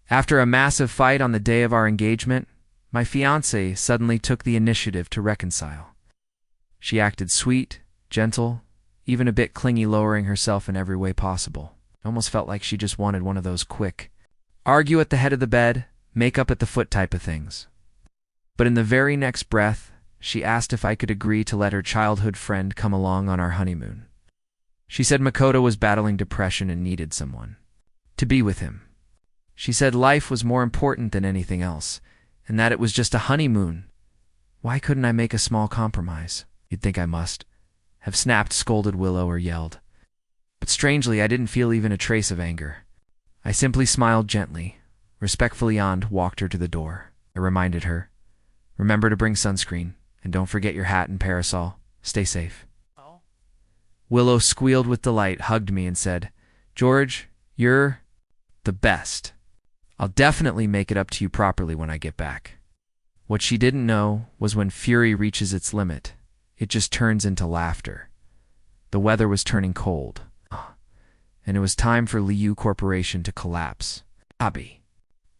After a massive fight on the day of our engagement, my fiancée suddenly took the initiative to reconcile. She acted sweet, gentle, even a bit clingy, lowering herself in every way possible. It almost felt like she just wanted one of those quick, argue at the head of the bed, make up at the foot type of things. But in the very next breath, she asked if I could agree to let her childhood friend come along on our honeymoon. She said Makoto was battling depression and needed someone to be with him. She said life was more important than anything else, and that it was just a honeymoon. Why couldn't I make a small compromise? You'd think I must have snapped, scolded Willow, or yelled. But strangely, I didn't feel even a trace of anger. I simply smiled gently, respectfully, and walked her to the door. I reminded her, remember to bring sunscreen, and don't forget your hat and parasol. Stay safe. Oh. Willow squealed with delight, hugged me, and said, George, you're the best. I'll definitely make it up to you properly when I get back. What she didn't know was when fury reaches its limit, it just turns into laughter. The weather was turning cold, and it was time for Liu Corporation to collapse. Abby,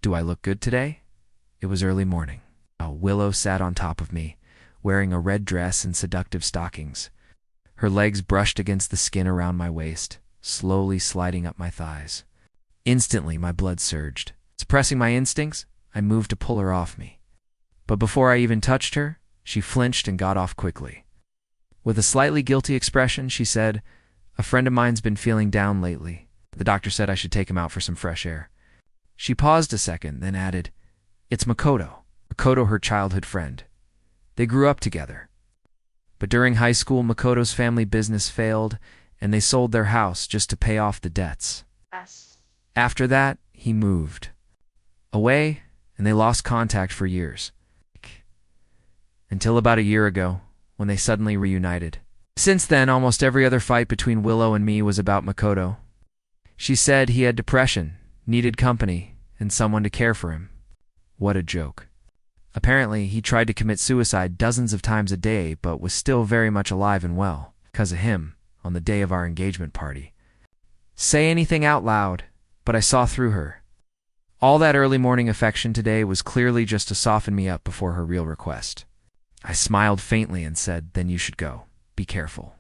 do I look good today? It was early morning. Willow sat on top of me, wearing a red dress and seductive stockings. Her legs brushed against the skin around my waist, slowly sliding up my thighs. Instantly, my blood surged. Suppressing my instincts, I moved to pull her off me. But before I even touched her, she flinched and got off quickly. With a slightly guilty expression, she said, a friend of mine's been feeling down lately. The doctor said I should take him out for some fresh air. She paused a second, then added, it's Makoto. Makoto, her childhood friend. They grew up together. But during high school, Makoto's family business failed, and they sold their house just to pay off the debts. After that, he moved away, and they lost contact for years. Until about a year ago, when they suddenly reunited. Since then, almost every other fight between Willow and me was about Makoto. She said he had depression, needed company, and someone to care for him. What a joke. Apparently, he tried to commit suicide dozens of times a day, but was still very much alive and well, because of him, on the day of our engagement party. Say anything out loud, but I saw through her. All that early morning affection today was clearly just to soften me up before her real request. I smiled faintly and said, then you should go. Be careful.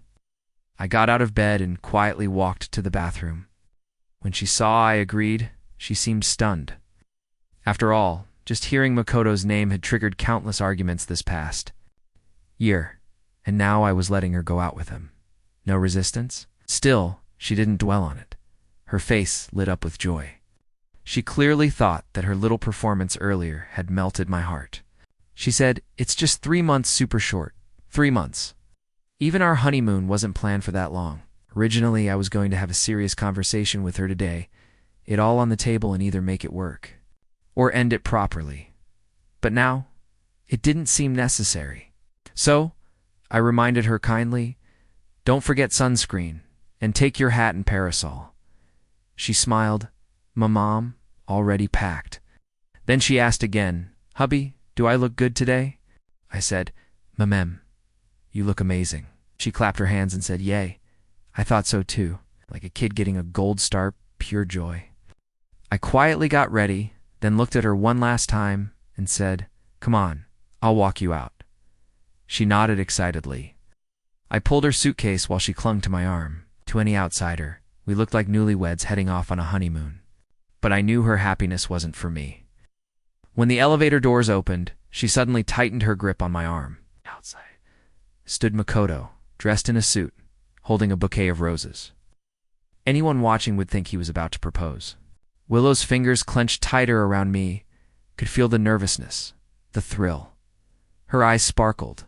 I got out of bed and quietly walked to the bathroom. When she saw I agreed, she seemed stunned. After all, just hearing Makoto's name had triggered countless arguments this past year, and now I was letting her go out with him. No resistance? Still, she didn't dwell on it. Her face lit up with joy. She clearly thought that her little performance earlier had melted my heart. She said, it's just 3 months, super short. 3 months. Even our honeymoon wasn't planned for that long. Originally, I was going to have a serious conversation with her today, it all on the table, and either make it work or end it properly. But now, it didn't seem necessary. So, I reminded her kindly, don't forget sunscreen, and take your hat and parasol. She smiled, Mom, already packed. Then she asked again, hubby, do I look good today? I said, Ma'am, you look amazing. She clapped her hands and said, yay. I thought so too, like a kid getting a gold star, pure joy. I quietly got ready, then looked at her one last time and said, come on, I'll walk you out. She nodded excitedly. I pulled her suitcase while she clung to my arm. To any outsider, we looked like newlyweds heading off on a honeymoon. But I knew her happiness wasn't for me. When the elevator doors opened, she suddenly tightened her grip on my arm. Outside stood Makoto, dressed in a suit, holding a bouquet of roses. Anyone watching would think he was about to propose. Willow's fingers clenched tighter around me, could feel the nervousness, the thrill. Her eyes sparkled.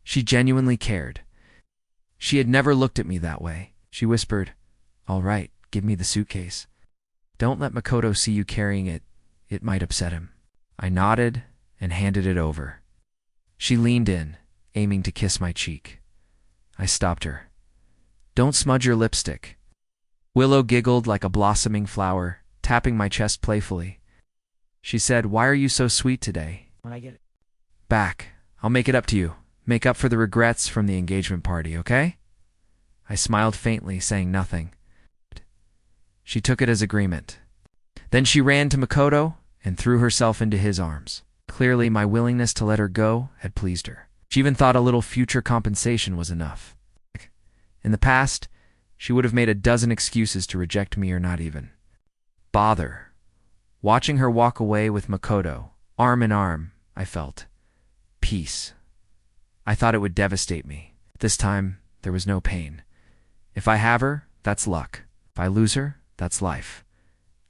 She genuinely cared. She had never looked at me that way. She whispered, all right, give me the suitcase. Don't let Makoto see you carrying it. It might upset him. I nodded and handed it over. She leaned in, aiming to kiss my cheek. I stopped her. Don't smudge your lipstick. Willow giggled like a blossoming flower, tapping my chest playfully. She said, why are you so sweet today? When I get it back, I'll make it up to you. Make up for the regrets from the engagement party, okay? I smiled faintly, saying nothing. She took it as agreement. Then she ran to Makoto and threw herself into his arms. Clearly, my willingness to let her go had pleased her. She even thought a little future compensation was enough. In the past, she would have made a dozen excuses to reject me or not even bother. Watching her walk away with Makoto, arm in arm, I felt peace. I thought it would devastate me. This time, there was no pain. If I have her, that's luck. If I lose her, that's life.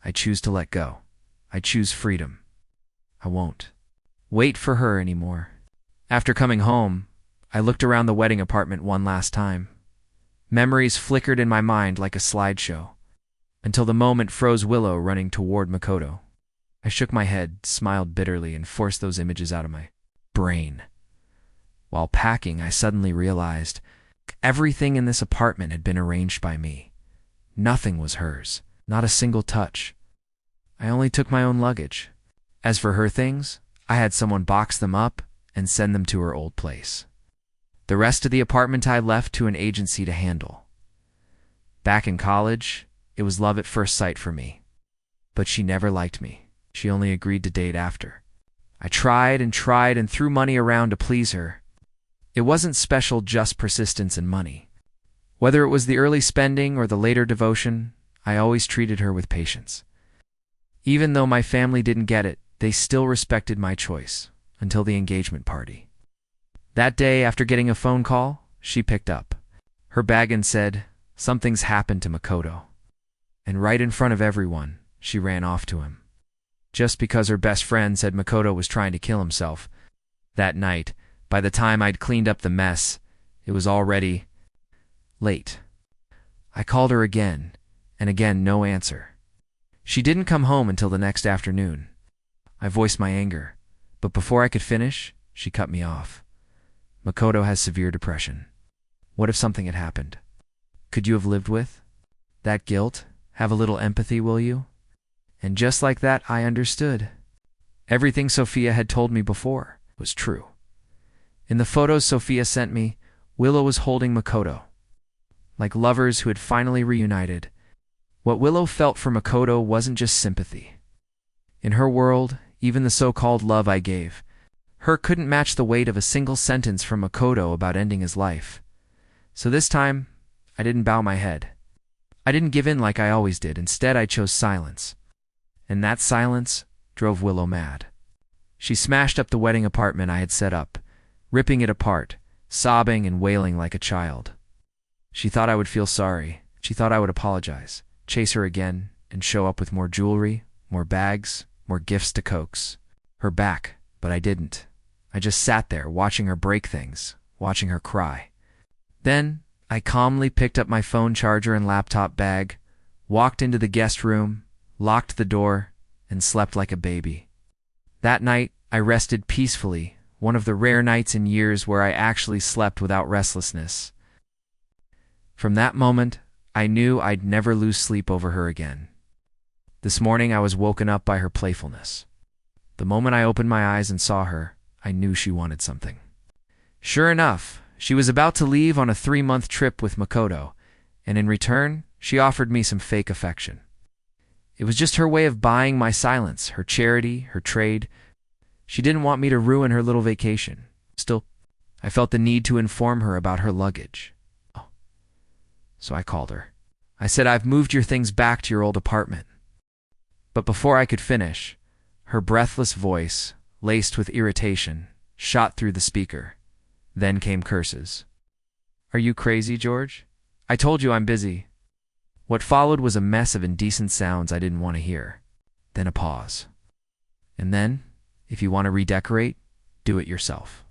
I choose to let go. I choose freedom. I won't wait for her anymore. After coming home, I looked around the wedding apartment one last time. Memories flickered in my mind like a slideshow, until the moment froze Willow running toward Makoto. I shook my head, smiled bitterly, and forced those images out of my brain. While packing, I suddenly realized everything in this apartment had been arranged by me. Nothing was hers, not a single touch. I only took my own luggage. As for her things, I had someone box them up and send them to her old place. The rest of the apartment I left to an agency to handle. Back in college, it was love at first sight for me. But she never liked me. She only agreed to date after. I tried and threw money around to please her. It wasn't special, just persistence and money. Whether it was the early spending or the later devotion, I always treated her with patience. Even though my family didn't get it, they still respected my choice, until the engagement party. That day, after getting a phone call, she picked up her bag and said, "Something's happened to Makoto." And right in front of everyone, she ran off to him. Just because her best friend said Makoto was trying to kill himself. That night, by the time I'd cleaned up the mess, it was already late. I called her again, and again no answer. She didn't come home until the next afternoon. I voiced my anger, but before I could finish, she cut me off. Makoto has severe depression. What if something had happened? Could you have lived with that guilt? Have a little empathy, will you? And just like that, I understood. Everything Sophia had told me before was true. In the photos Sophia sent me, Willow was holding Makoto, like lovers who had finally reunited. What Willow felt for Makoto wasn't just sympathy. In her world, even the so-called love I gave her couldn't match the weight of a single sentence from Makoto about ending his life. So this time, I didn't bow my head. I didn't give in like I always did. Instead, I chose silence. And that silence drove Willow mad. She smashed up the wedding apartment I had set up, ripping it apart, sobbing and wailing like a child. She thought I would feel sorry. She thought I would apologize, chase her again, and show up with more jewelry, more bags, more gifts to coax her back, but I didn't. I just sat there watching her break things, watching her cry. Then I calmly picked up my phone charger and laptop bag, walked into the guest room, locked the door, and slept like a baby. That night, I rested peacefully, one of the rare nights in years where I actually slept without restlessness. From that moment, I knew I'd never lose sleep over her again. This morning, I was woken up by her playfulness. The moment I opened my eyes and saw her, I knew she wanted something. Sure enough, she was about to leave on a 3-month trip with Makoto, and in return, she offered me some fake affection. It was just her way of buying my silence, her charity, her trade. She didn't want me to ruin her little vacation. Still, I felt the need to inform her about her luggage. So I called her. I said, "I've moved your things back to your old apartment." But before I could finish, her breathless voice, laced with irritation, shot through the speaker. Then came curses. "Are you crazy, George? I told you I'm busy." What followed was a mess of indecent sounds I didn't want to hear. Then a pause. And then, if you want to redecorate, do it yourself.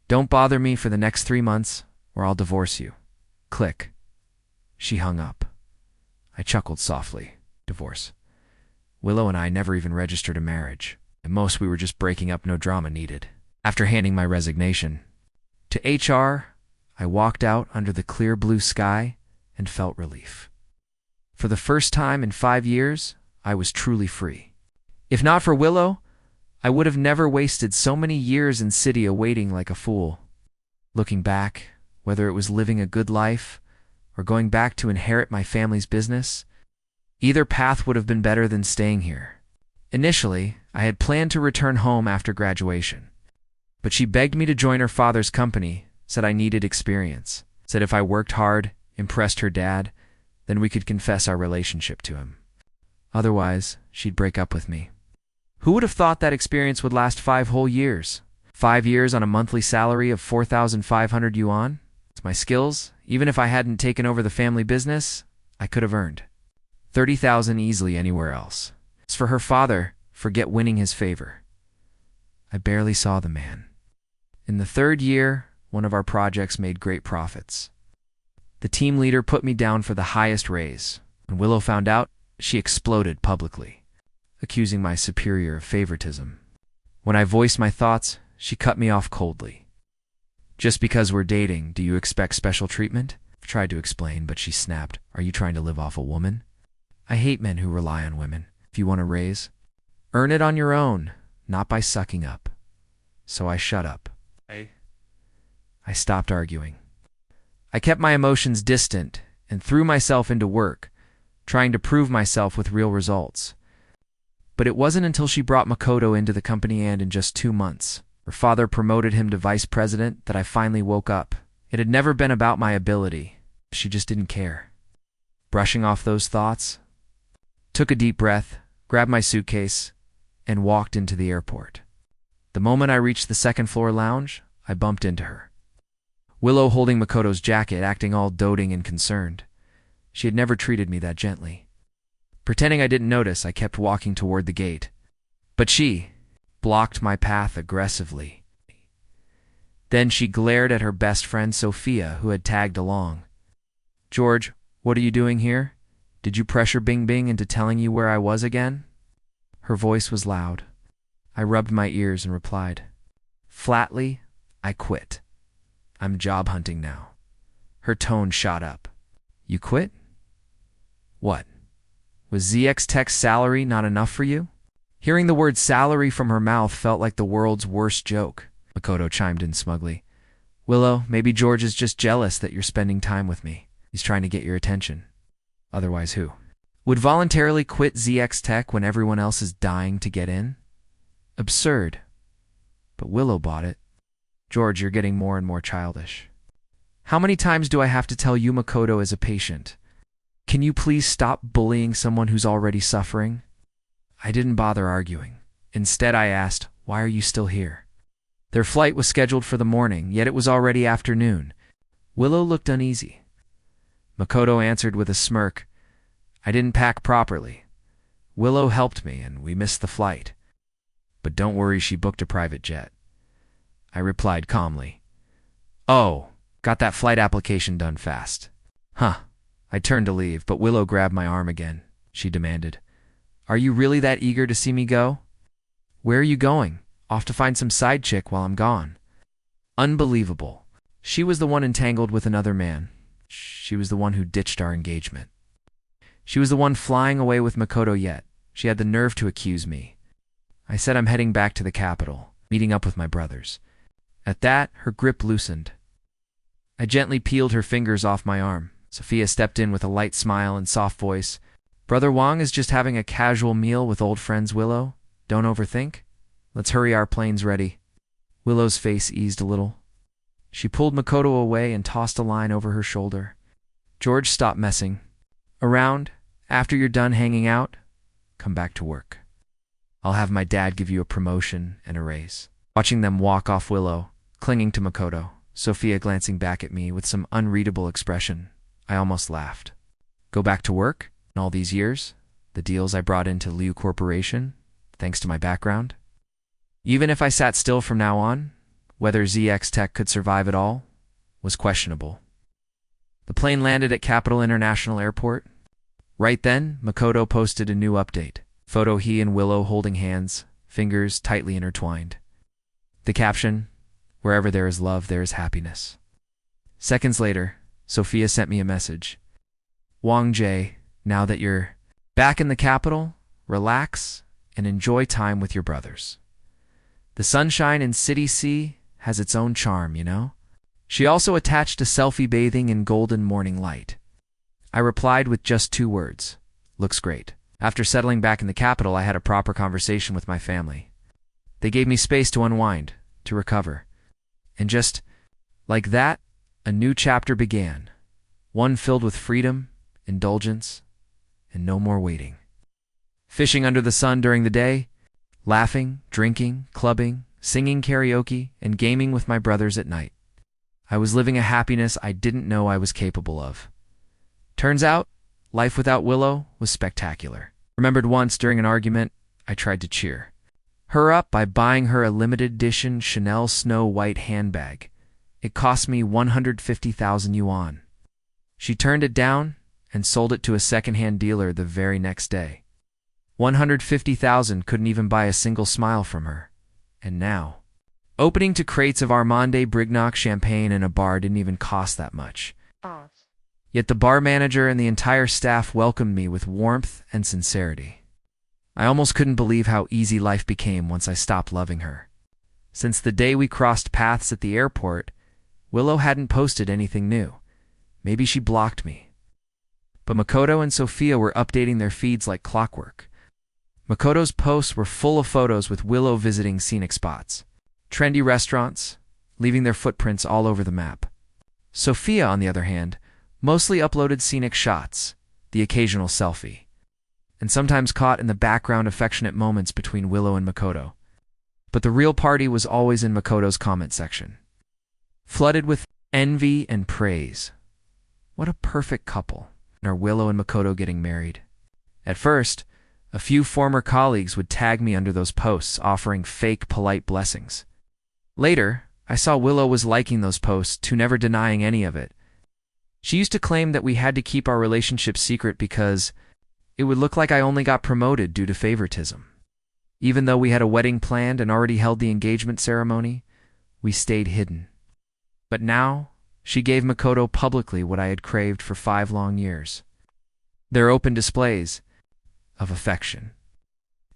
Don't bother me for the next 3 months, or I'll divorce you. Click. She hung up. I chuckled softly. Divorce. Willow and I never even registered a marriage. At most, we were just breaking up, no drama needed. After handing my resignation to HR, I walked out under the clear blue sky and felt relief. For the first time in 5 years, I was truly free. If not for Willow, I would have never wasted so many years in city awaiting like a fool. Looking back, whether it was living a good life or going back to inherit my family's business, either path would have been better than staying here Initially, I had planned to return home after graduation, but she begged me to join her father's company, said I needed experience, said if I worked hard, impressed her dad, then we could confess our relationship to him. Otherwise, she'd break up with me. Who would have thought that experience would last 5 whole years? 5 years on a monthly salary of 4,500 yuan? It's my skills. Even if I hadn't taken over the family business, I could have earned 30,000 easily anywhere else. As for her father, forget winning his favor. I barely saw the man. In the 3rd year, one of our projects made great profits. The team leader put me down for the highest raise. When Willow found out, she exploded publicly, accusing my superior of favoritism. When I voiced my thoughts, she cut me off coldly. Just because we're dating, do you expect special treatment? I tried to explain, but she snapped. Are you trying to live off a woman? I hate men who rely on women. If you want a raise, earn it on your own, not by sucking up. So I shut up. I stopped arguing. I kept my emotions distant and threw myself into work, trying to prove myself with real results. But it wasn't until she brought Makoto into the company and in just 2 months, her father promoted him to vice president, that I finally woke up. It had never been about my ability. She just didn't care. Brushing off those thoughts, took a deep breath, grabbed my suitcase, and walked into the airport. The moment I reached the 2nd floor lounge, I bumped into her. Willow holding Makoto's jacket, acting all doting and concerned. She had never treated me that gently. Pretending I didn't notice, I kept walking toward the gate. But she blocked my path aggressively. Then she glared at her best friend Sophia, who had tagged along. George, what are you doing here? Did you pressure Bing Bing into telling you where I was again? Her voice was loud. I rubbed my ears and replied, flatly, I quit. I'm job hunting now. Her tone shot up. You quit? What? Was ZX Tech's salary not enough for you? Hearing the word salary from her mouth felt like the world's worst joke. Makoto chimed in smugly. Willow, maybe George is just jealous that you're spending time with me. He's trying to get your attention. Otherwise who? Would voluntarily quit ZX Tech when everyone else is dying to get in? Absurd. But Willow bought it. George, you're getting more and more childish. How many times do I have to tell you Makoto is a patient? Can you please stop bullying someone who's already suffering? I didn't bother arguing. Instead, I asked, why are you still here? Their flight was scheduled for the morning, yet it was already afternoon. Willow looked uneasy. Makoto answered with a smirk, I didn't pack properly. Willow helped me, and we missed the flight. But don't worry, she booked a private jet. I replied calmly. Oh, got that flight application done fast. Huh. I turned to leave, but Willow grabbed my arm again. She demanded, Are you really that eager to see me go? Where are you going? Off to find some side chick while I'm gone. Unbelievable. She was the one entangled with another man. She was the one who ditched our engagement. She was the one flying away with Makoto, yet she had the nerve to accuse me. I said I'm heading back to the capital, meeting up with my brothers. At that, her grip loosened. I gently peeled her fingers off my arm. Sophia stepped in with a light smile and soft voice. Brother Wang is just having a casual meal with old friends, Willow. Don't overthink. Let's hurry, our plane's ready. Willow's face eased a little. She pulled Makoto away and tossed a line over her shoulder. George, stop messing around. After you're done hanging out, come back to work. I'll have my dad give you a promotion and a raise. Watching them walk off, Willow clinging to Makoto, Sophia glancing back at me with some unreadable expression, I almost laughed. Go back to work? In all these years? The deals I brought into Liu Corporation? Thanks to my background? Even if I sat still from now on, whether ZX Tech could survive at all was questionable. The plane landed at Capital International Airport. Right then, Makoto posted a new update. Photo he and Willow holding hands, fingers tightly intertwined. The caption, wherever there is love, there is happiness. Seconds later, Sophia sent me a message. Wang Jie, now that you're back in the capital, relax and enjoy time with your brothers. The sunshine in City C has its own charm, you know? She also attached a selfie bathing in golden morning light. I replied with just 2 words. Looks great. After settling back in the capital, I had a proper conversation with my family. They gave me space to unwind, to recover. And just like that, a new chapter began. One filled with freedom, indulgence, and no more waiting. Fishing under the sun during the day, laughing, drinking, clubbing, singing karaoke, and gaming with my brothers at night. I was living a happiness I didn't know I was capable of. Turns out, life without Willow was spectacular. Remembered once during an argument, I tried to cheer her up by buying her a limited edition Chanel Snow White handbag. It cost me 150,000 yuan. She turned it down and sold it to a second-hand dealer the very next day. 150,000 couldn't even buy a single smile from her. And now, opening to crates of Armande Brignac champagne in a bar didn't even cost that much. Yet the bar manager and the entire staff welcomed me with warmth and sincerity. I almost couldn't believe how easy life became once I stopped loving her. Since the day we crossed paths at the airport, Willow hadn't posted anything new. Maybe she blocked me. But Makoto and Sophia were updating their feeds like clockwork. Makoto's posts were full of photos with Willow visiting scenic spots, trendy restaurants, leaving their footprints all over the map. Sophia, on the other hand, mostly uploaded scenic shots, the occasional selfie, and sometimes caught in the background affectionate moments between Willow and Makoto. But the real party was always in Makoto's comment section, flooded with envy and praise. What a perfect couple. Are Willow and Makoto getting married? At first, a few former colleagues would tag me under those posts offering fake polite blessings. Later, I saw Willow was liking those posts too, never denying any of it. She used to claim that we had to keep our relationship secret because it would look like I only got promoted due to favoritism. Even though we had a wedding planned and already held the engagement ceremony, we stayed hidden. But now, she gave Makoto publicly what I had craved for 5 long years. Their open displays of affection.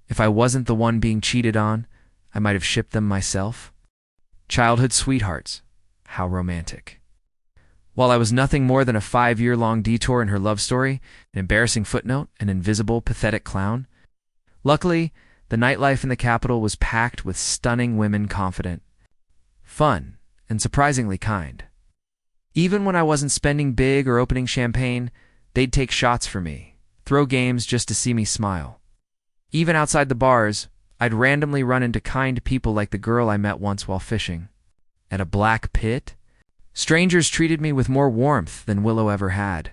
If I wasn't the one being cheated on, I might have shipped them myself. Childhood sweethearts. How romantic. While I was nothing more than a 5-year-long detour in her love story, an embarrassing footnote, an invisible, pathetic clown, luckily, the nightlife in the capital was packed with stunning women, confident, fun, and surprisingly kind. Even when I wasn't spending big or opening champagne, they'd take shots for me, throw games just to see me smile. Even outside the bars, I'd randomly run into kind people like the girl I met once while fishing. At a black pit, strangers treated me with more warmth than Willow ever had.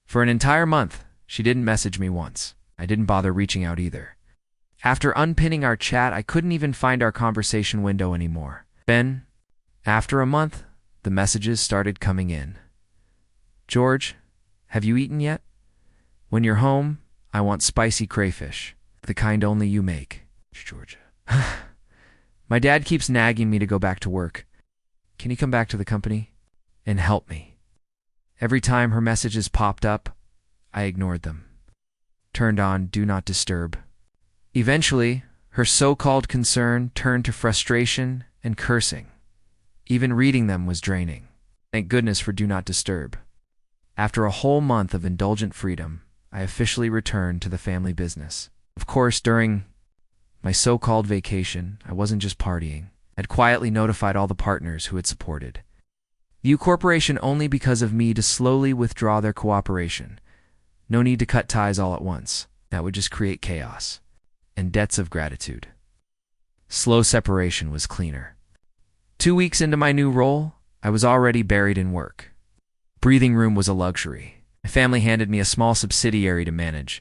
For an entire month, she didn't message me once. I didn't bother reaching out either. After unpinning our chat, I couldn't even find our conversation window anymore. Then, after a month, the messages started coming in. George, have you eaten yet? When you're home, I want spicy crayfish, the kind only you make. Georgia. My dad keeps nagging me to go back to work. Can you come back to the company and help me? Every time her messages popped up, I ignored them. Turned on Do Not Disturb. Eventually, her so-called concern turned to frustration and cursing. Even reading them was draining. Thank goodness for Do Not Disturb. After a whole month of indulgent freedom, I officially returned to the family business. Of course, during my so-called vacation, I wasn't just partying. I'd quietly notified all the partners who had supported the U Corporation only because of me to slowly withdraw their cooperation. No need to cut ties all at once. That would just create chaos and debts of gratitude. Slow separation was cleaner. 2 weeks into my new role, I was already buried in work. Breathing room was a luxury. My family handed me a small subsidiary to manage.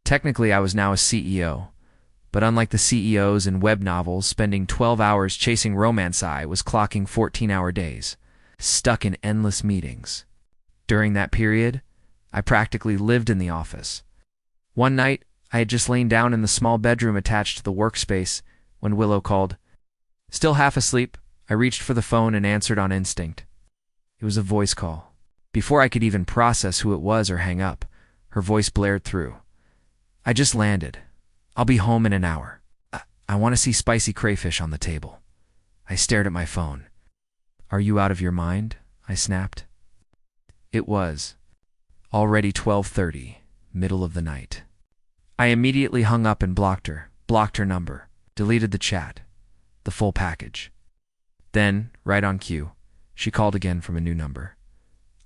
Technically, I was now a CEO. But unlike the CEOs in web novels spending 12 hours chasing romance, I was clocking 14-hour days, stuck in endless meetings. During that period, I practically lived in the office. One night, I had just lain down in the small bedroom attached to the workspace when Willow called. Still half asleep, I reached for the phone and answered on instinct. It was a voice call. Before I could even process who it was or hang up, her voice blared through. I just landed. I'll be home in an hour. I want to see spicy crayfish on the table. I stared at my phone. Are you out of your mind? I snapped. It was already 12:30, middle of the night. I immediately hung up and blocked her number, deleted the chat, the full package. Then, right on cue, she called again from a new number.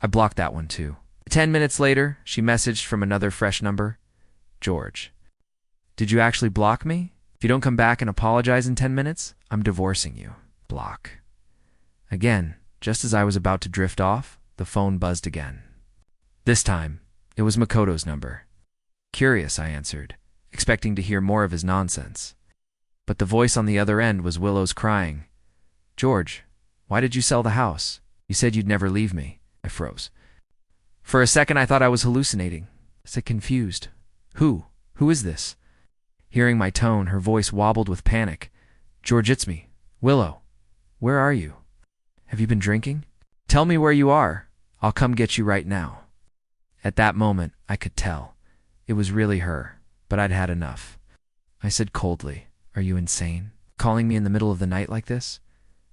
I blocked that one too. 10 minutes later, she messaged from another fresh number. George, did you actually block me? If you don't come back and apologize in 10 minutes, I'm divorcing you. Block. Again, just as I was about to drift off, the phone buzzed again. This time, it was Makoto's number. Curious, I answered, expecting to hear more of his nonsense. But the voice on the other end was Willow's crying. George, why did you sell the house? You said you'd never leave me. I froze. For a second, I thought I was hallucinating. I said confused. Who? Who is this? Hearing my tone, her voice wobbled with panic. George, it's me. Willow. Where are you? Have you been drinking? Tell me where you are. I'll come get you right now. At that moment, I could tell. It was really her, but I'd had enough. I said coldly, are you insane? Calling me in the middle of the night like this?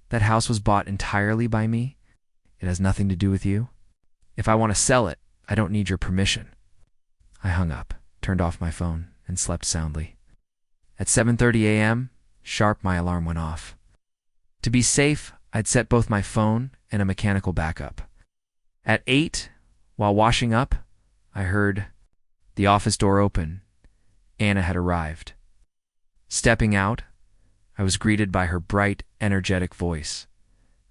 That house was bought entirely by me. It has nothing to do with you. If I want to sell it, I don't need your permission. I hung up, turned off my phone, and slept soundly. At 7:30 a.m., sharp, my alarm went off. To be safe, I'd set both my phone and a mechanical backup. At 8, while washing up, I heard the office door open. Anna had arrived. Stepping out, I was greeted by her bright, energetic voice.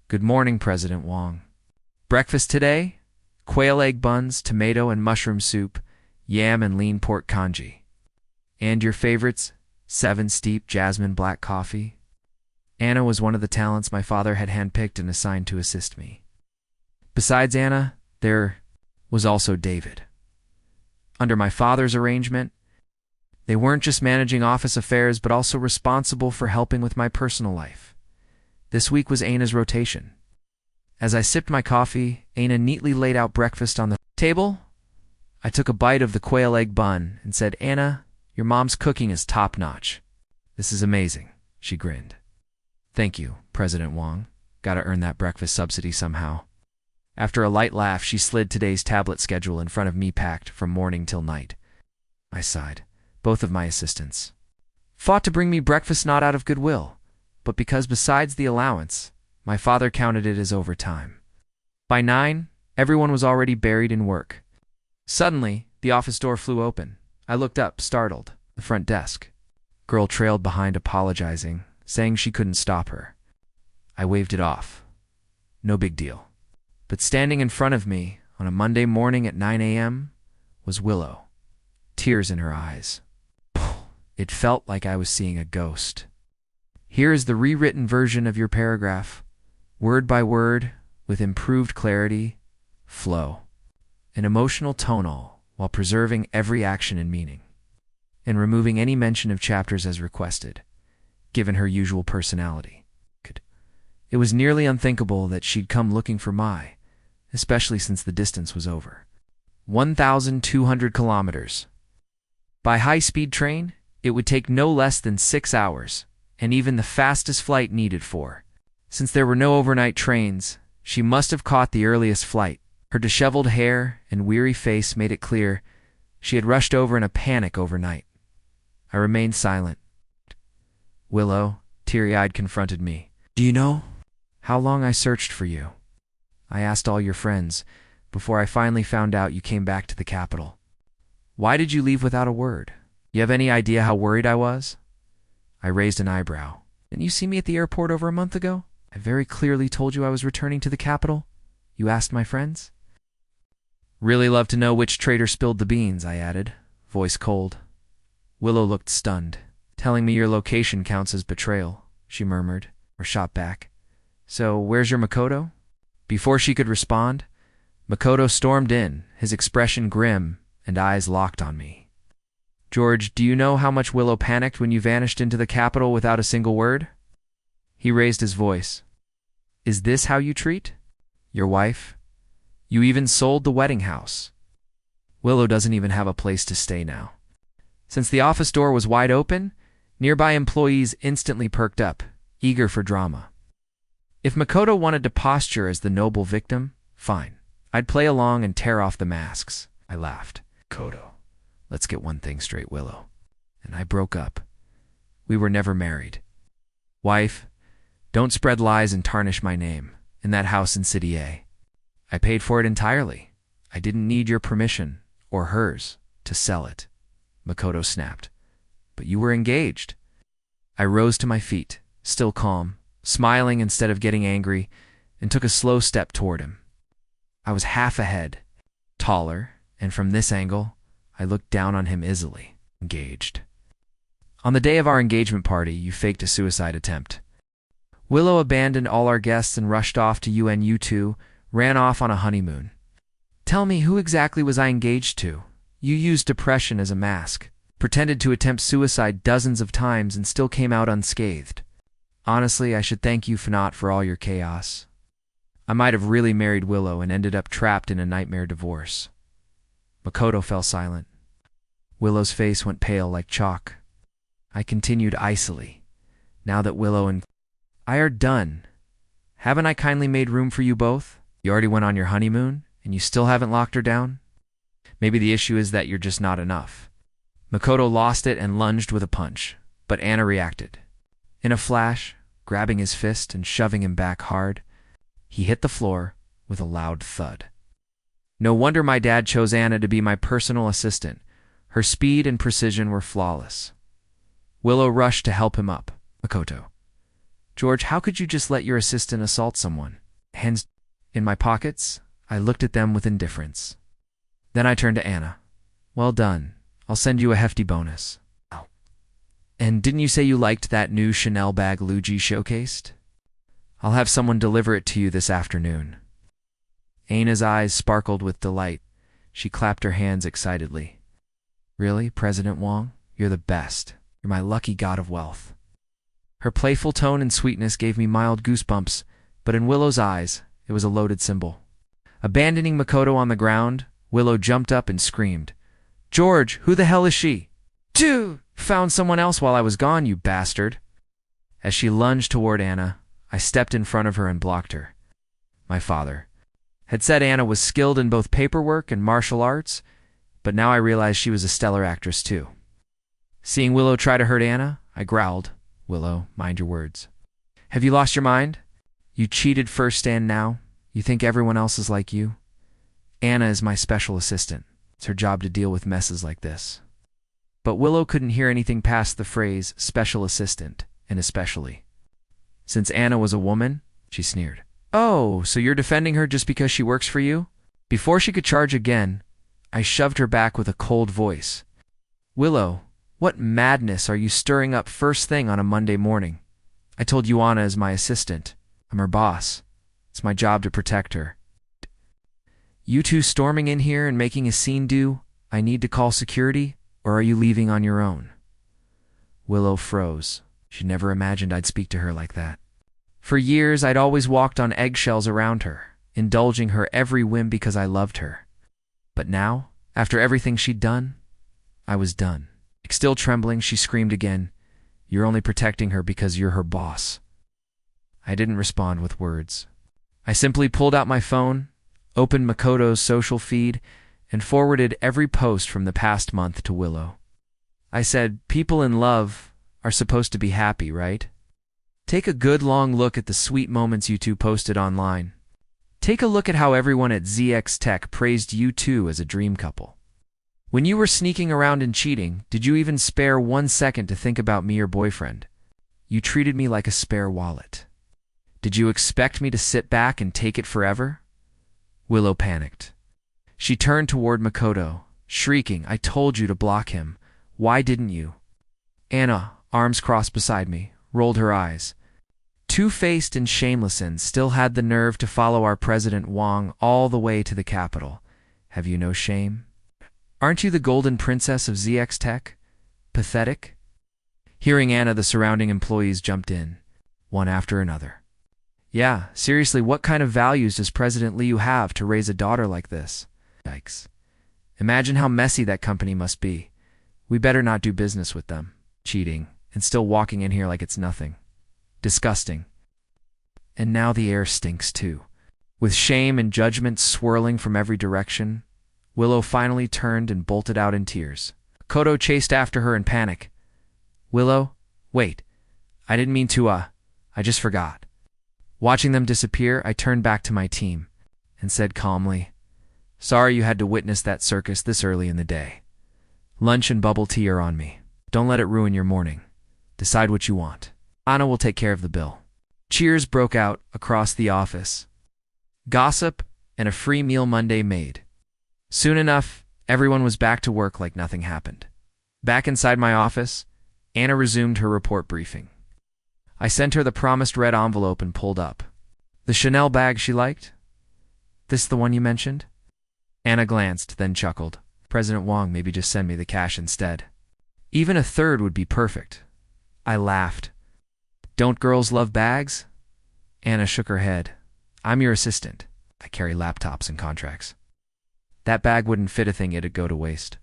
Good morning, President Wong. Breakfast today? Quail egg buns, tomato and mushroom soup, yam and lean pork congee. And your favorites? 7 steep jasmine black coffee? Anna was one of the talents my father had handpicked and assigned to assist me. Besides Anna, there was also David. Under my father's arrangement, they weren't just managing office affairs but also responsible for helping with my personal life. This week was Anna's rotation. As I sipped my coffee, Anna neatly laid out breakfast on the table. I took a bite of the quail egg bun and said, Anna, your mom's cooking is top-notch. This is amazing, she grinned. Thank you, President Wong. Gotta earn that breakfast subsidy somehow. After a light laugh, she slid today's tablet schedule in front of me packed from morning till night. I sighed. Both of my assistants fought to bring me breakfast not out of goodwill, but because besides the allowance, my father counted it as overtime. By 9, everyone was already buried in work. Suddenly, the office door flew open. I looked up, startled. The front desk. Girl trailed behind, apologizing, saying she couldn't stop her. I waved it off. No big deal. But standing in front of me on a Monday morning at 9 a.m. was Willow, tears in her eyes. It felt like I was seeing a ghost. Here is the rewritten version of your paragraph, word by word, with improved clarity, flow, an emotional tonal while preserving every action and meaning, and removing any mention of chapters as requested, given her usual personality. It was nearly unthinkable that she'd come looking for Mai, especially since the distance was over. 1,200 kilometers. By high-speed train, it would take no less than 6 hours, and even the fastest flight needed 4. Since there were no overnight trains, she must have caught the earliest flight. Her disheveled hair and weary face made it clear she had rushed over in a panic overnight. I remained silent. Willow, teary-eyed, confronted me. Do you know how long I searched for you? I asked all your friends before I finally found out you came back to the capital. Why did you leave without a word? You have any idea how worried I was? I raised an eyebrow. Didn't you see me at the airport over a month ago? I very clearly told you I was returning to the capital. You asked my friends? Really love to know which traitor spilled the beans, I added, voice cold. Willow looked stunned. Telling me your location counts as betrayal, she murmured, or shot back. So, where's your Makoto? Before she could respond, Makoto stormed in, his expression grim and eyes locked on me. George, do you know how much Willow panicked when you vanished into the capital without a single word? He raised his voice. Is this how you treat your wife? You even sold the wedding house. Willow doesn't even have a place to stay now. Since the office door was wide open, nearby employees instantly perked up, eager for drama. If Makoto wanted to posture as the noble victim, fine. I'd play along and tear off the masks. I laughed. Makoto. Let's get one thing straight, Willow. and I broke up. We were never married. Wife, don't spread lies and tarnish my name in that house in City A. I paid for it entirely. I didn't need your permission, or hers, to sell it. Makoto snapped. But you were engaged. I rose to my feet, still calm, smiling instead of getting angry, and took a slow step toward him. I was half ahead, taller, and from this angle, I looked down on him easily, engaged. On the day of our engagement party, you faked a suicide attempt. Willow abandoned all our guests and rushed off to you two, ran off on a honeymoon. Tell me, who exactly was I engaged to? You used depression as a mask, pretended to attempt suicide dozens of times and still came out unscathed. Honestly, I should thank you for all your chaos. I might have really married Willow and ended up trapped in a nightmare divorce. Makoto fell silent. Willow's face went pale like chalk. I continued icily. Now that Willow and I are done, haven't I kindly made room for you both? You already went on your honeymoon, and you still haven't locked her down? Maybe the issue is that you're just not enough. Makoto lost it and lunged with a punch, but Anna reacted. In a flash, grabbing his fist and shoving him back hard, he hit the floor with a loud thud. No wonder my dad chose Anna to be my personal assistant. Her speed and precision were flawless. Willow rushed to help him up. Makoto. George, how could you just let your assistant assault someone? Hands in my pockets, I looked at them with indifference. Then I turned to Anna. Well done. I'll send you a hefty bonus. Oh. And didn't you say you liked that new Chanel bag Luigi showcased? I'll have someone deliver it to you this afternoon. Anna's eyes sparkled with delight. She clapped her hands excitedly. Really, President Wong? You're the best. You're my lucky god of wealth. Her playful tone and sweetness gave me mild goosebumps, but in Willow's eyes, it was a loaded symbol. Abandoning Makoto on the ground, Willow jumped up and screamed, George, who the hell is she? Dude, found someone else while I was gone, you bastard. As she lunged toward Anna, I stepped in front of her and blocked her. My father had said Anna was skilled in both paperwork and martial arts, but now I realized she was a stellar actress too. Seeing Willow try to hurt Anna, I growled, Willow, mind your words. Have you lost your mind? You cheated first and now? You think everyone else is like you? Anna is my special assistant. It's her job to deal with messes like this. But Willow couldn't hear anything past the phrase special assistant, and especially. Since Anna was a woman, she sneered. Oh, so you're defending her just because she works for you? Before she could charge again, I shoved her back with a cold voice. Willow, what madness are you stirring up first thing on a Monday morning? I told you Anna is my assistant. I'm her boss. It's my job to protect her. You two storming in here and making a scene do I need to call security, or are you leaving on your own? Willow froze. She never imagined I'd speak to her like that. For years, I'd always walked on eggshells around her, indulging her every whim because I loved her. But now, after everything she'd done, I was done. Still trembling, she screamed again, You're only protecting her because you're her boss. I didn't respond with words. I simply pulled out my phone, opened Makoto's social feed, and forwarded every post from the past month to Willow. I said, people in love are supposed to be happy, right? Take a good long look at the sweet moments you two posted online. Take a look at how everyone at ZX Tech praised you two as a dream couple. When you were sneaking around and cheating, did you even spare 1 second to think about me or boyfriend? You treated me like a spare wallet. Did you expect me to sit back and take it forever? Willow panicked. She turned toward Makoto, shrieking, I told you to block him. Why didn't you? Anna, arms crossed beside me, rolled her eyes. Two-faced and shamelesson still had the nerve to follow our President Wong all the way to the Capitol. Have you no shame? Aren't you the golden princess of ZX Tech? Pathetic? Hearing Anna, the surrounding employees jumped in, one after another. Yeah, seriously, what kind of values does President Liu have to raise a daughter like this? Yikes. Imagine how messy that company must be. We better not do business with them. Cheating, and still walking in here like it's nothing. Disgusting. And now the air stinks too. With shame and judgment swirling from every direction, Willow finally turned and bolted out in tears. Makoto chased after her in panic. Willow, wait. I didn't mean to, I just forgot. Watching them disappear, I turned back to my team and said calmly, sorry you had to witness that circus this early in the day. Lunch and bubble tea are on me. Don't let it ruin your morning. Decide what you want. Anna will take care of the bill. Cheers broke out across the office. Gossip and a free meal Monday made. Soon enough, everyone was back to work like nothing happened. Back inside my office, Anna resumed her report briefing. I sent her the promised red envelope and pulled up. The Chanel bag she liked? This the one you mentioned? Anna glanced, then chuckled. President Wong, maybe just send me the cash instead. Even a third would be perfect. I laughed. Don't girls love bags? Anna shook her head. I'm your assistant. I carry laptops and contracts. That bag wouldn't fit a thing, it'd go to waste.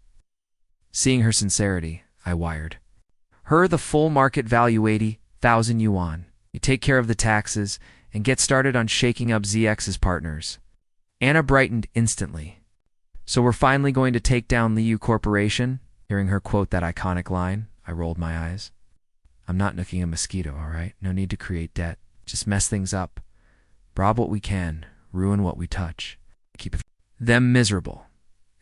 Seeing her sincerity, I wired her the full market value 80,000 yuan. You take care of the taxes and get started on shaking up ZX's partners. Anna brightened instantly. So we're finally going to take down Liu Corporation? Hearing her quote that iconic line, I rolled my eyes. I'm not nooking a mosquito, all right? No need to create debt. Just mess things up. Rob what we can, ruin what we touch. Keep them miserable.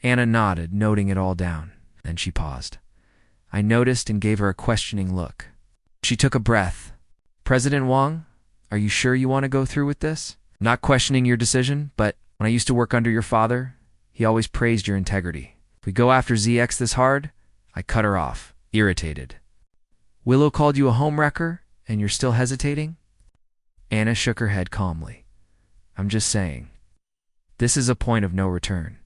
Anna nodded, noting it all down. Then she paused. I noticed and gave her a questioning look. She took a breath. President Wong, are you sure you want to go through with this? I'm not questioning your decision, but when I used to work under your father, he always praised your integrity. If we go after ZX this hard, I cut her off, irritated. Willow called you a homewrecker, and you're still hesitating? Anna shook her head calmly. I'm just saying. This is a point of no return.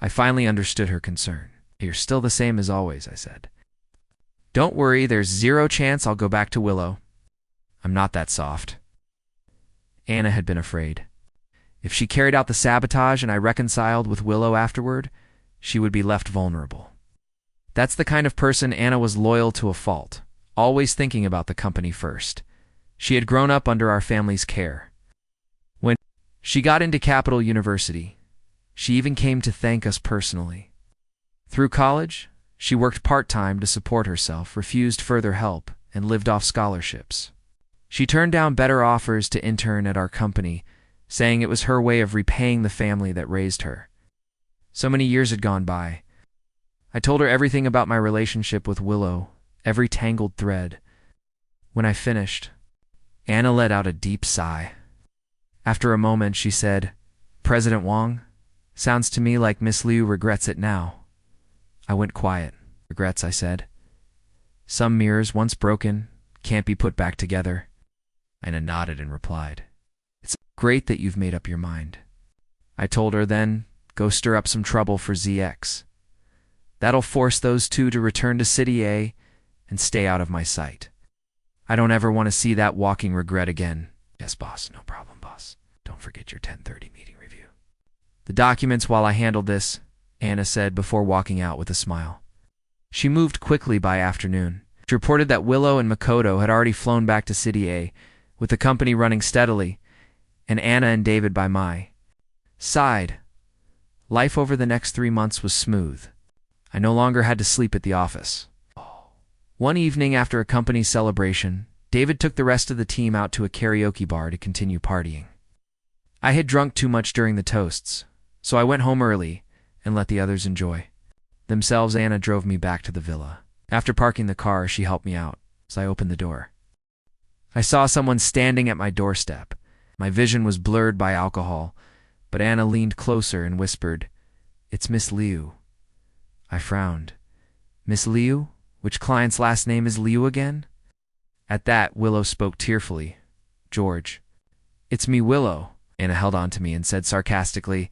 I finally understood her concern. You're still the same as always, I said. Don't worry, there's zero chance I'll go back to Willow. I'm not that soft. Anna had been afraid. If she carried out the sabotage and I reconciled with Willow afterward, she would be left vulnerable. That's the kind of person Anna was, loyal to a fault, always thinking about the company first. She had grown up under our family's care. When she got into Capital University, she even came to thank us personally. Through college, she worked part-time to support herself, refused further help, and lived off scholarships. She turned down better offers to intern at our company, saying it was her way of repaying the family that raised her. So many years had gone by. I told her everything about my relationship with Willow, every tangled thread. When I finished, Anna let out a deep sigh. After a moment, she said, President Wong, sounds to me like Miss Liu regrets it now. I went quiet. Regrets, I said. Some mirrors, once broken, can't be put back together. Anna nodded and replied, It's great that you've made up your mind. I told her, then, go stir up some trouble for ZX. That'll force those two to return to City A and stay out of my sight. I don't ever want to see that walking regret again. Yes, boss. No problem, boss. Don't forget your 10:30 meeting review. The documents while I handled this, Anna said before walking out with a smile. She moved quickly by afternoon. She reported that Willow and Makoto had already flown back to City A, with the company running steadily, and Anna and David by my side. Life over the next 3 months was smooth. I no longer had to sleep at the office. One evening after a company celebration, David took the rest of the team out to a karaoke bar to continue partying. I had drunk too much during the toasts, so I went home early and let the others enjoy themselves. Anna drove me back to the villa. After parking the car, she helped me out as I opened the door. I saw someone standing at my doorstep. My vision was blurred by alcohol, but Anna leaned closer and whispered, It's Miss Liu. I frowned. Miss Liu? Which client's last name is Liu again? At that, Willow spoke tearfully. George. It's me, Willow. Anna held on to me and said sarcastically,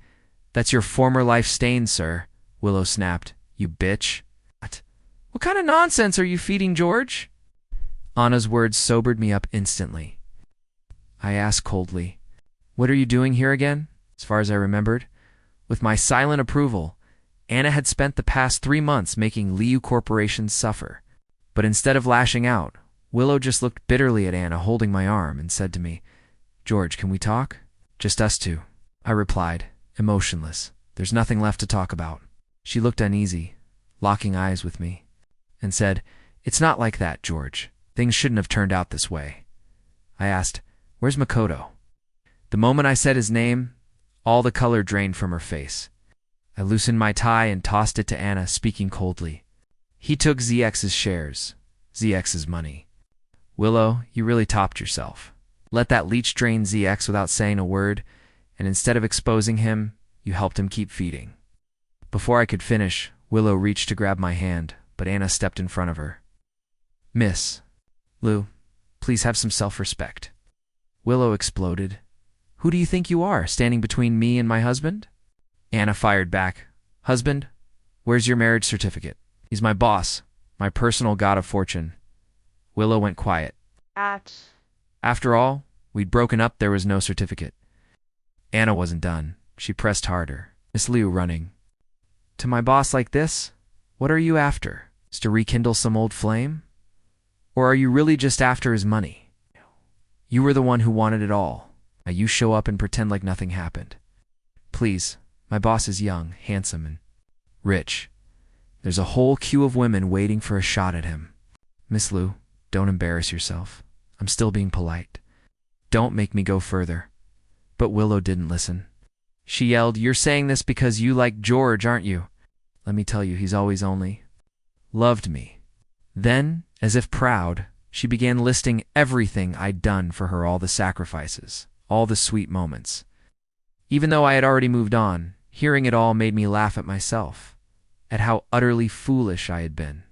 That's your former life stain, sir. Willow snapped. You bitch. What kind of nonsense are you feeding, George? Anna's words sobered me up instantly. I asked coldly, What are you doing here again? As far as I remembered, with my silent approval, Anna had spent the past 3 months making Liu Corporation suffer. But instead of lashing out, Willow just looked bitterly at Anna holding my arm and said to me, George, can we talk? Just us two. I replied, emotionless. There's nothing left to talk about. She looked uneasy, locking eyes with me, and said, It's not like that, George. Things shouldn't have turned out this way. I asked, "Where's Makoto?" The moment I said his name, all the color drained from her face. I loosened my tie and tossed it to Anna, speaking coldly. "He took ZX's shares, ZX's money. Willow, you really topped yourself. Let that leech drain ZX without saying a word, and instead of exposing him, you helped him keep feeding." Before I could finish, Willow reached to grab my hand, but Anna stepped in front of her. "Miss Lou, please have some self-respect." Willow exploded. "Who do you think you are, standing between me and my husband?" Anna fired back. "Husband? Where's your marriage certificate? He's my boss, my personal god of fortune." Willow went quiet. After all, we'd broken up, there was no certificate. Anna wasn't done. She pressed harder. "Miss Liu, running. To my boss like this? What are you after? Is to rekindle some old flame? Or are you really just after his money? You were the one who wanted it all. Now you show up and pretend like nothing happened. Please, my boss is young, handsome, and rich. There's a whole queue of women waiting for a shot at him. Miss Liu, don't embarrass yourself. I'm still being polite. Don't make me go further." But Willow didn't listen. She yelled, "You're saying this because you like George, aren't you? Let me tell you, he's always only loved me." Then, as if proud, she began listing everything I'd done for her, all the sacrifices, all the sweet moments. Even though I had already moved on, hearing it all made me laugh at myself, at how utterly foolish I had been.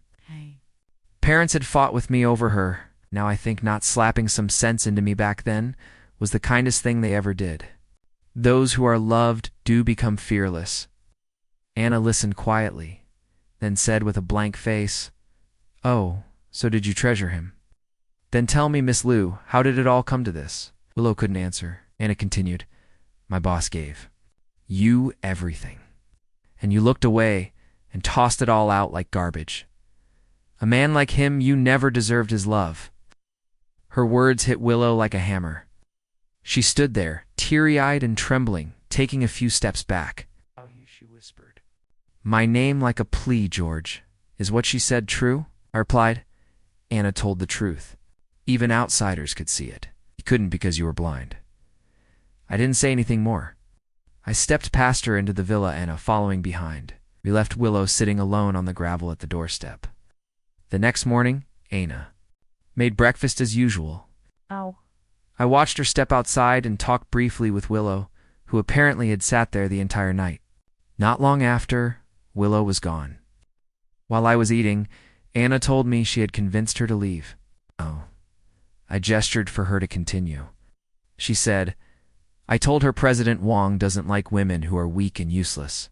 Parents had fought with me over her. Now I think not slapping some sense into me back then was the kindest thing they ever did. Those who are loved do become fearless. Anna listened quietly, then said with a blank face, "Oh, so did you treasure him? Then tell me, Miss Liu, how did it all come to this?" Willow couldn't answer. Anna continued, "My boss gave you everything, and you looked away and tossed it all out like garbage. A man like him, you never deserved his love." Her words hit Willow like a hammer. She stood there, teary-eyed and trembling, taking a few steps back. She whispered, "My name like a plea, George. Is what she said true?" I replied. "Anna told the truth. Even outsiders could see it. You couldn't because you were blind." I didn't say anything more. I stepped past her into the villa, Anna following behind. We left Willow sitting alone on the gravel at the doorstep. The next morning, Anna made breakfast as usual. I watched her step outside and talk briefly with Willow, who apparently had sat there the entire night. Not long after, Willow was gone. While I was eating, Anna told me she had convinced her to leave. I gestured for her to continue. She said, "I told her President Wang doesn't like women who are weak and useless.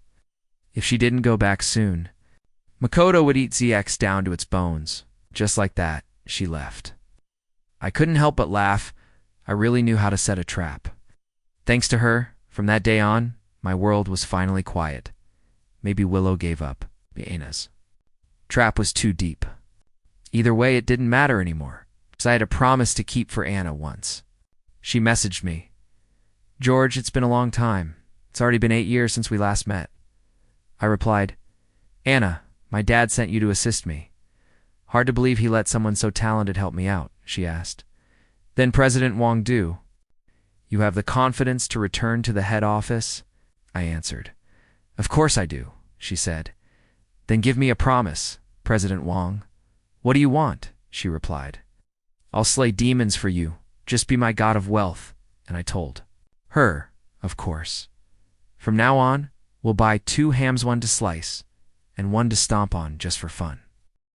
If she didn't go back soon, Makoto would eat ZX down to its bones." Just like that, she left. I couldn't help but laugh. I really knew how to set a trap. Thanks to her, from that day on, my world was finally quiet. Maybe Willow gave up. Anna's trap was too deep. Either way, it didn't matter anymore, because I had a promise to keep for Anna once. She messaged me, "George, it's been a long time. It's already been 8 years since we last met." I replied, "Anna, my dad sent you to assist me." "Hard to believe he let someone so talented help me out," she asked. "Then President Wang do? You have the confidence to return to the head office?" I answered. "Of course I do," she said. "Then give me a promise, President Wang." "What do you want?" she replied. "I'll slay demons for you. Just be my god of wealth." And I told her, of course. From now on, we'll buy 2 hams, one to slice, and one to stomp on just for fun.